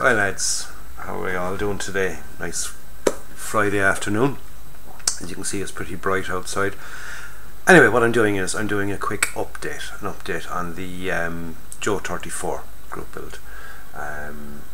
Hi lads, how are we all doing today? Nice Friday afternoon. As you can see, it's pretty bright outside. Anyway, what I'm doing is I'm doing a quick update on the T-34 group build.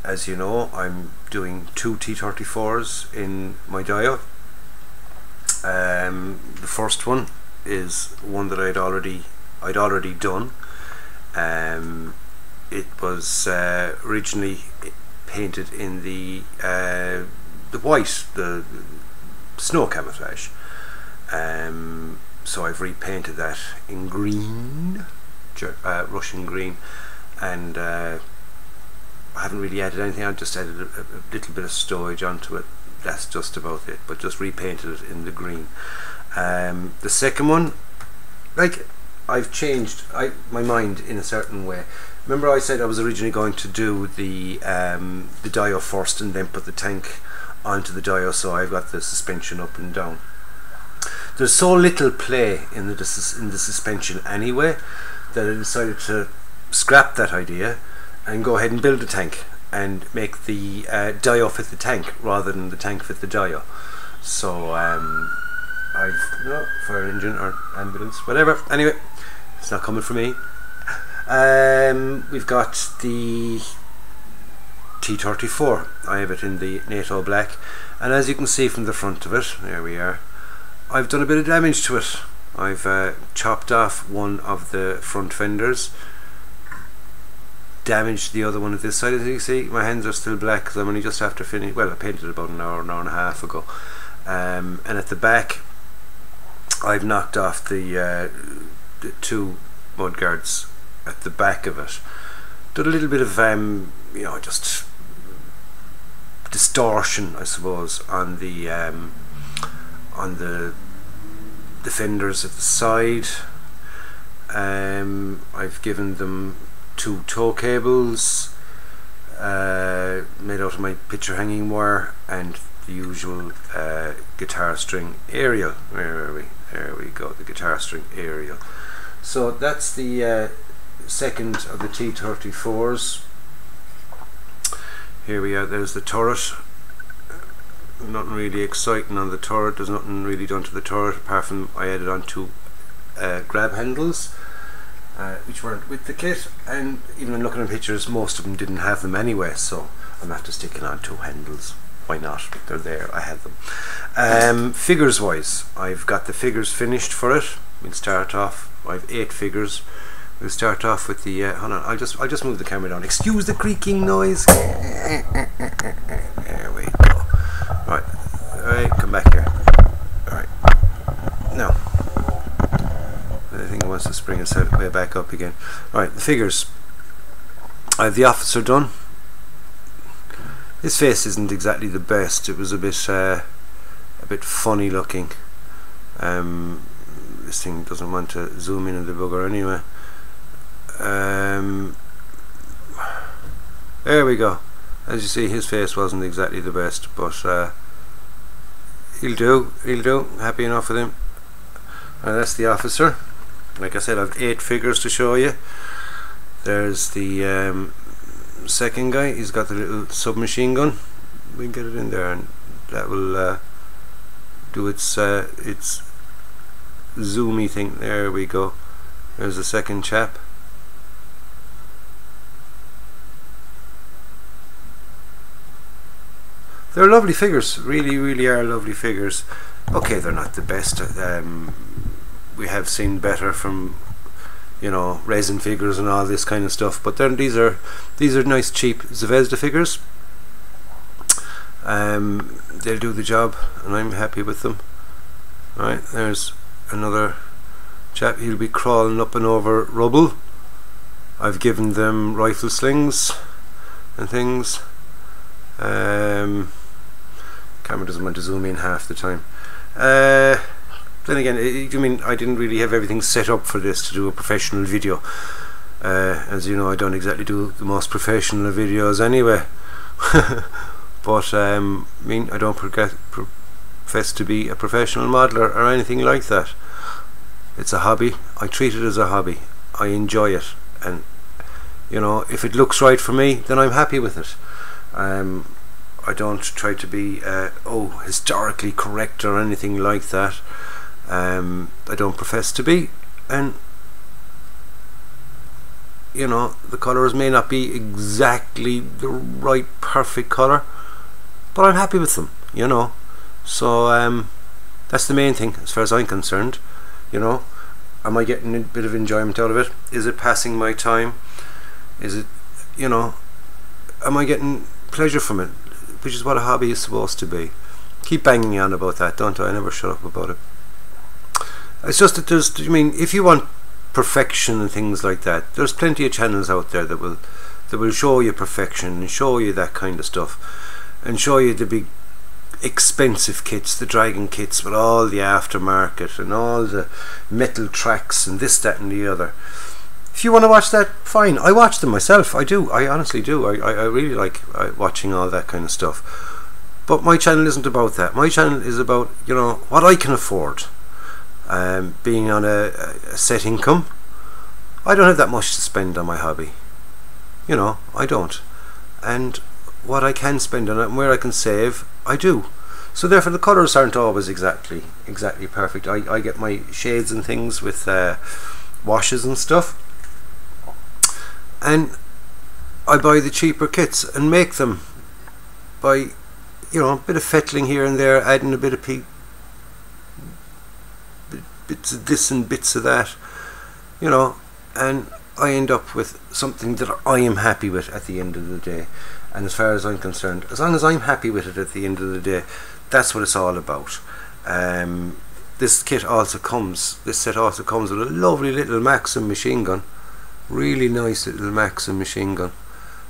As you know, I'm doing 2 T-34s in my Dio. The first one is one that I'd already done. It was originally painted in the white, the snow camouflage. So I've repainted that in green, Russian green, and I haven't really added anything. I just added a little bit of stowage onto it. That's just about it, but just repainted it in the green. The second one, like, I've changed my mind in a certain way. Remember I said I was originally going to do the Dio first and then put the tank onto the Dio, so I've got the suspension up and down. There's so little play in the suspension anyway that I decided to scrap that idea and go ahead and build a tank and make the Dio fit the tank rather than the tank fit the Dio. So no fire engine or ambulance, whatever. Anyway, it's not coming for me. We've got the T-34. I have it in the NATO black, and as you can see from the front of it, there we are, I've done a bit of damage to it. I've chopped off one of the front fenders, damaged the other one at this side. As you can see, my hands are still black because I'm only just after finish. Well, I painted about an hour and a half ago. And at the back, I've knocked off the 2 mud guards at the back of it. Did a little bit of you know, just distortion, I suppose, on the fenders at the side. I've given them 2 tow cables made out of my picture hanging wire and the usual guitar string aerial. Where are we? There we go, the guitar string aerial. So that's the second of the T-34s. Here we are, there's the turret. Nothing really exciting on the turret. There's nothing really done to the turret apart from I added on 2 grab handles, which weren't with the kit, and even when looking at pictures, most of them didn't have them anyway, so I'm after sticking on 2 handles. Why not? They're there, I have them. Figures wise, I've got the figures finished for it. We'll start off, I have 8 figures. We'll start off with the hold on, I'll just move the camera down. Excuse the creaking noise. There we go. Alright, come back here. Alright. Now, I think it wants to spring itself way back up again. Alright, the figures. I have the officer done. His face isn't exactly the best. It was a bit funny looking. This thing doesn't want to zoom in on the bugger anyway. There we go. As you see, his face wasn't exactly the best, but he'll do. Happy enough with him. That's the officer. Like I said, I've 8 figures to show you. There's the second guy. He's got the little submachine gun. We can get it in there, and that will do its zoomy thing. There we go. There's the second chap. They're lovely figures, really are lovely figures. Okay, they're not the best. We have seen better from, you know, resin figures and all this kind of stuff, but these are nice cheap Zvezda figures. They'll do the job, and I'm happy with them. Right, there's another chap. He'll be crawling up and over rubble. I've given them rifle slings and things. Camera doesn't want to zoom in half the time. Then again, I mean, I didn't really have everything set up for this to do a professional video. As you know, I don't exactly do the most professional videos anyway. But I mean, I don't profess to be a professional modeler or anything like that. It's a hobby. I treat it as a hobby. I enjoy it, and you know, if it looks right for me, then I'm happy with it. I don't try to be historically correct or anything like that. I don't profess to be, and you know, the colours may not be exactly the right perfect colour, but I'm happy with them, you know. So that's the main thing as far as I'm concerned. You know, am I getting a bit of enjoyment out of it? Is it passing my time? Is it, you know, am I getting pleasure from it? Which is what a hobby is supposed to be. Keep banging on about that, don't I? I never shut up about it. It's just that there's, I mean, if you want perfection and things like that, there's plenty of channels out there that will show you perfection and show you that kind of stuff, and show you the big expensive kits, the Dragon kits with all the aftermarket and all the metal tracks and this, that and the other. If you want to watch that, fine. I watch them myself. I do. I honestly do. I really like watching all that kind of stuff. But my channel isn't about that. My channel is about, you know, what I can afford. Being on a set income, I don't have that much to spend on my hobby. You know, I don't. And what I can spend on it and where I can save, I do. So therefore the colours aren't always exactly perfect. I get my shades and things with washes and stuff, and I buy the cheaper kits and make them by, you know, a bit of fettling here and there, adding a bit of bits of this and bits of that, you know, and I end up with something that I am happy with at the end of the day. And as far as I'm concerned, as long as I'm happy with it at the end of the day, that's what it's all about. This set also comes with a lovely little Maxim machine gun, really nice little Maxim machine gun.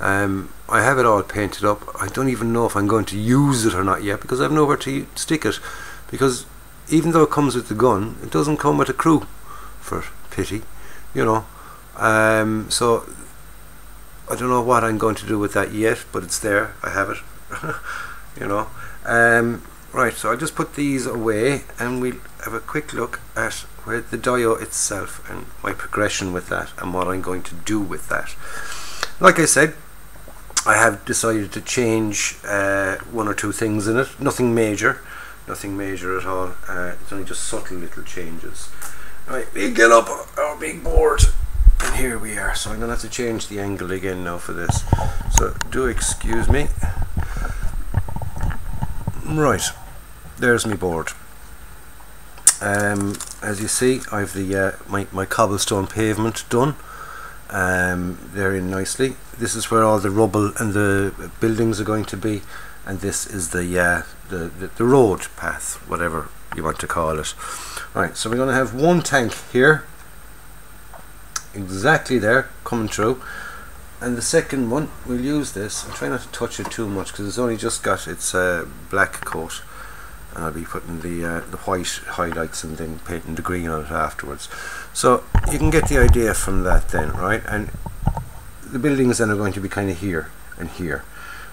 I have it all painted up. I don't even know if I'm going to use it or not yet, because I have nowhere to stick it, because even though it comes with the gun, it doesn't come with a crew, for pity, you know. So I don't know what I'm going to do with that yet, but it's there. I have it. You know. Right, so I'll just put these away and we'll have a quick look at where the Dio itself and my progression with that and what I'm going to do with that. Like I said, I have decided to change one or two things in it. Nothing major at all. It's only just subtle little changes. Right, we get up our big board, and here we are. So I'm going to have to change the angle again now for this, so do excuse me. Right, there's my board. As you see, I've the my cobblestone pavement done. They're in nicely. This is where all the rubble and the buildings are going to be, and this is the road path, whatever you want to call it. Right, so we're going to have one tank here, exactly there, coming through, and the second one, we'll use this. I'm trying not to touch it too much because it's only just got its black coat, and I'll be putting the white highlights and then painting the green on it afterwards. So you can get the idea from that then, right? And the buildings then are going to be kind of here and here.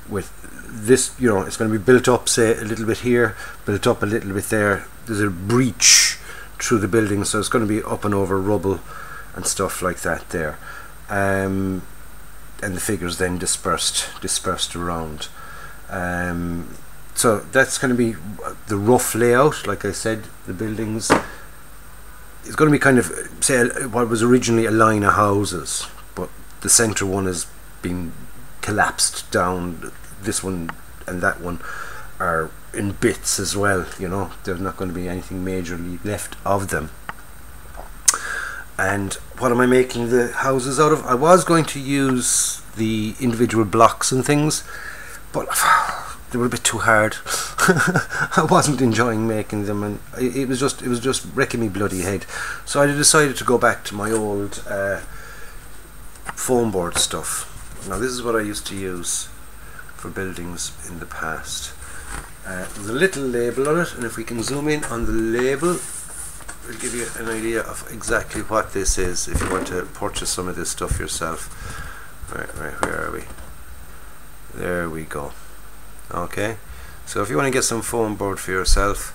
With this, you know, it's going to be built up, say, a little bit here, built up a little bit there. There's a breach through the building, so it's going to be up and over rubble and stuff like that there. And the figures then dispersed around. So that's going to be the rough layout. Like I said, the buildings, it's going to be kind of, say, what was originally a line of houses, but the centre one has been collapsed down. This one and that one are in bits as well, you know. There's not going to be anything majorly left of them. And what am I making the houses out of? I was going to use the individual blocks and things, but they were a bit too hard. I wasn't enjoying making them, and it was just wrecking me bloody head. So I decided to go back to my old foam board stuff. Now this is what I used to use for buildings in the past. There's a little label on it, and if we can zoom in on the label, we'll give you an idea of exactly what this is if you want to purchase some of this stuff yourself. Right, where are we? There we go. Okay, so if you want to get some foam board for yourself,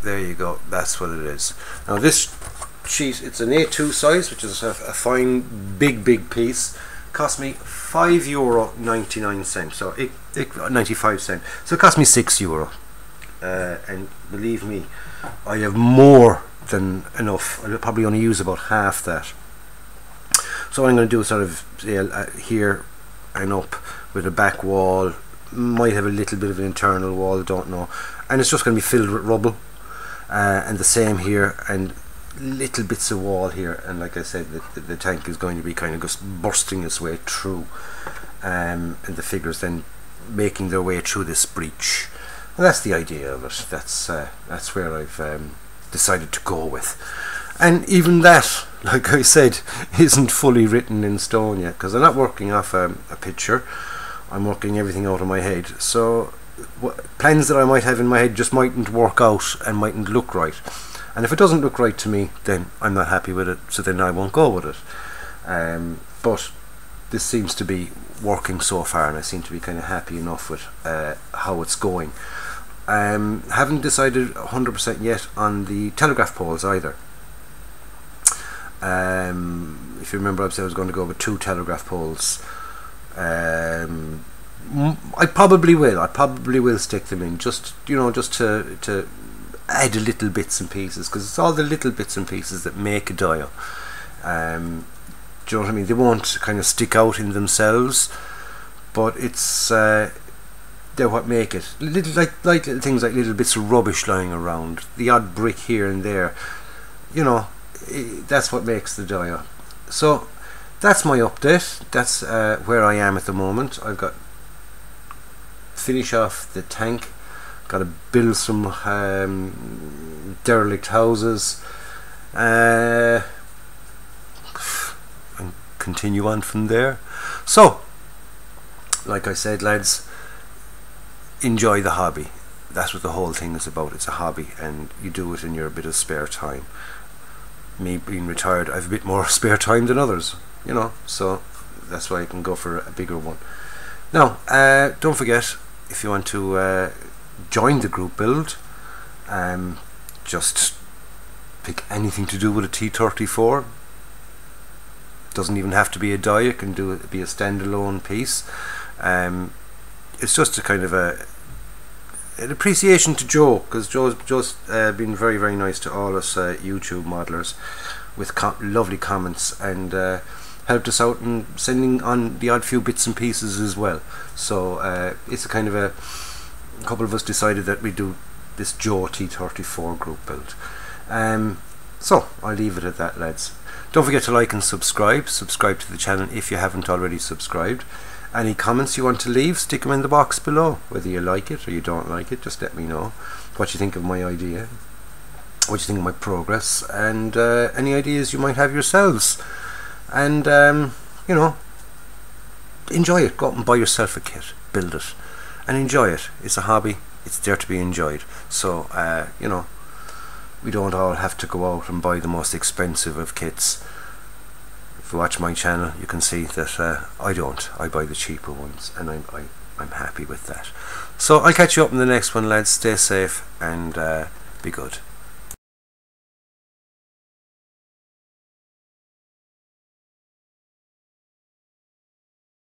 there you go, that's what it is. Now this sheet, it's an A2 size, which is a fine big piece. cost me €5.99, so 95 cents. So it cost me €6, and believe me, I have more than enough. I'll probably only use about half that. So what I'm going to do is sort of here and up with a back wall. Might have a little bit of an internal wall, don't know, and it's just going to be filled with rubble, and the same here, and little bits of wall here. And like I said, the tank is going to be kind of just bursting its way through, and the figures then making their way through this breach. And that's the idea of it. That's where I've decided to go with. And even that, like I said, isn't fully written in stone yet, because I'm not working off a picture. I'm working everything out of my head. So plans that I might have in my head just mightn't work out and mightn't look right. And if it doesn't look right to me, then I'm not happy with it, so then I won't go with it. But this seems to be working so far, and I seem to be kind of happy enough with how it's going. Haven't decided 100% yet on the telegraph poles either. If you remember, I said I was going to go with 2 telegraph poles. I probably will stick them in, just to add little bits and pieces, because it's all the little bits and pieces that make a dial. Do you know what I mean? They won't kind of stick out in themselves, but it's they're what make it. Little little things like little bits of rubbish lying around, the odd brick here and there. That's what makes the dial. So that's my update. That's where I am at the moment. I've got finish off the tank, got to build some derelict houses, and continue on from there. So like I said, lads, enjoy the hobby. That's what the whole thing is about. It's a hobby, and you do it in your bit of spare time. Me being retired, I have a bit more spare time than others, so that's why I can go for a bigger one. Now, don't forget, if you want to join the group build, just pick anything to do with a T-34. Doesn't even have to be a die, it can be a standalone piece. It's just a kind of an appreciation to Joe, because Joe's been very, very nice to all us YouTube modelers with lovely comments, and helped us out in sending on the odd few bits and pieces as well. So it's a kind of a couple of us decided that we do this Joe T-34 group build. So I'll leave it at that, lads. Don't forget to like and subscribe to the channel if you haven't already subscribed. Any comments you want to leave, stick them in the box below. Whether you like it or you don't like it, just let me know what you think of my idea, what you think of my progress, and any ideas you might have yourselves. And enjoy it. Go out and buy yourself a kit, build it, and enjoy it. It's a hobby, it's there to be enjoyed. So we don't all have to go out and buy the most expensive of kits. If you watch my channel, you can see that I don't. I buy the cheaper ones, and I'm happy with that. So I'll catch you up in the next one, lads. Stay safe and be good.